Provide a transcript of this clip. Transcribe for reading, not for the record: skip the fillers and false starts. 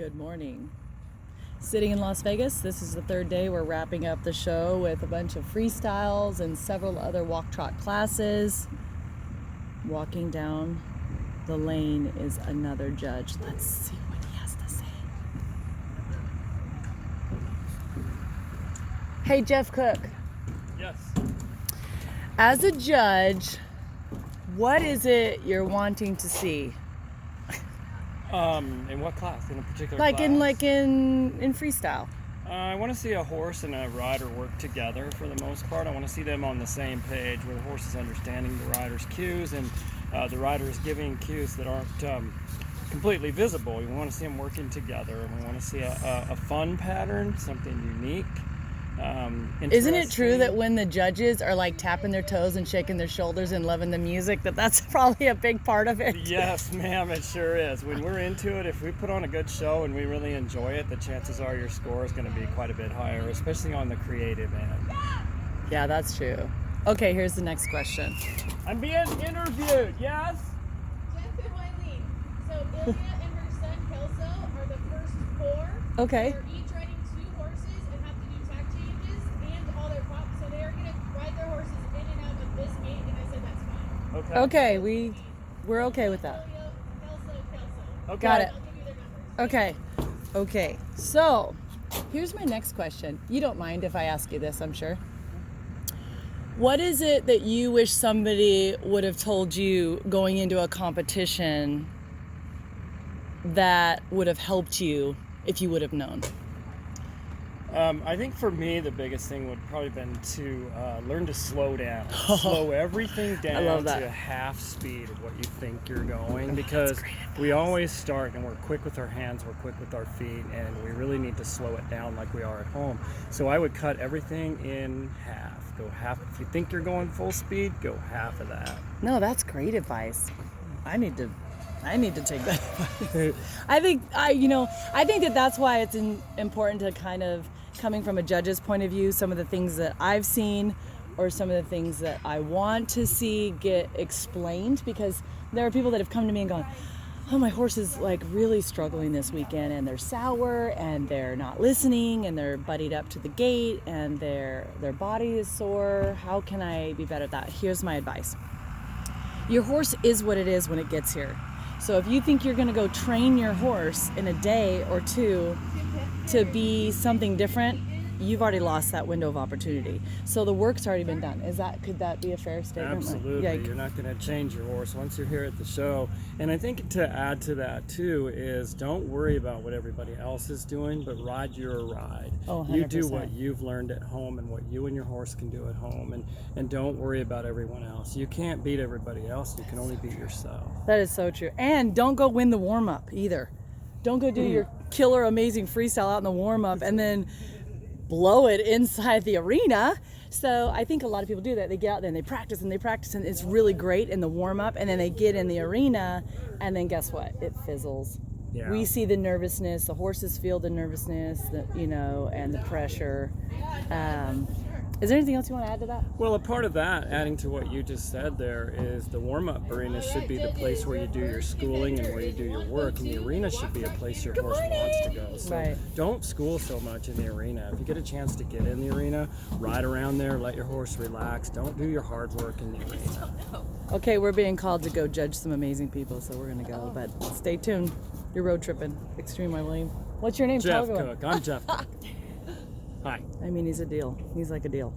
Good morning. Sitting in Las Vegas, this is the third day. We're wrapping up the show with a bunch of freestyles and several other walk trot classes. Walking down the lane is another judge. Let's see what he has to say. Hey, Jeff Cook. Yes. As a judge, what is it you're wanting to see? In what class? In a particular Like class? in freestyle. I want to see a horse and a rider work together for the most part. I want to see them on the same page where the horse is understanding the rider's cues and the rider is giving cues that aren't completely visible. We want to see them working together, and we want to see a fun pattern, something unique. Isn't it true that when the judges are like tapping their toes and shaking their shoulders and loving the music, that's probably a big part of it? Yes, ma'am, it sure is. When we're into it, if we put on a good show and we really enjoy it, the chances are your score is going to be quite a bit higher, especially on the creative end. Yeah, that's true. Okay, here's the next question. I'm being interviewed, yes? Extreme Wylene. So Ilya and her son Kelso are the first four. Okay. They're each riding two horses and have to do tack changes and all their props. So they're gonna ride their horses in and out of this gate, and I said that's fine. Okay, we're okay with that. Ilya, Kelso. Okay. Got it. I'll give you their numbers. Okay. So, here's my next question. You don't mind if I ask you this, I'm sure. What is it that you wish somebody would have told you going into a competition that would have helped you if you would have known? I think for me, the biggest thing would probably been to learn to slow down. Slow everything down I love that. to half speed of what you think you're going, because we always start and we're quick with our hands, we're quick with our feet, and we really need to slow it down like we are at home. So I would cut everything in half. Go half. If you think you're going full speed, go half of that. No, that's great advice. I need to take that advice. I think that's why it's important to kind of, coming from a judge's point of view, some of the things that I've seen or some of the things that I want to see get explained, because there are people that have come to me and gone, oh, my horse is like really struggling this weekend and they're sour and they're not listening and they're buddied up to the gate and their body is sore. How can I be better at that? Here's my advice. Your horse is what it is when it gets here. So if you think you're going to go train your horse in a day or two to be something different, you've already lost that window of opportunity. So the work's already been done. Could that be a fair statement? Absolutely. You're not going to change your horse once you're here at the show. And I think to add to that too is, don't worry about what everybody else is doing, but ride your ride. Oh, 100%. You do what you've learned at home and what you and your horse can do at home, and don't worry about everyone else. You can't beat everybody else. You can only beat yourself. That is so true. And don't go win the warm-up either. Don't go do your killer amazing freestyle out in the warm-up and then blow it inside the arena. So I think a lot of people do that. They get out there and they practice and it's really great in the warm-up, and then they get in the arena and then guess what? It fizzles. Yeah. We see the nervousness, the horses feel the nervousness, and the pressure. Is there anything else you want to add to that? Well, a part of that, adding to what you just said there, is the warm-up arena should be the place where you do your schooling and where you do your work, and the arena should be a place your horse wants to go. So Right. Don't school so much in the arena. If you get a chance to get in the arena, ride around there, let your horse relax. Don't do your hard work in the arena. Okay, we're being called to go judge some amazing people, so we're going to go. But stay tuned. You're road tripping. Extreme Wylene. What's your name? Jeff Tell everyone. Cook. I'm Jeff Cook. Hi. I mean, he's a deal. He's like a deal.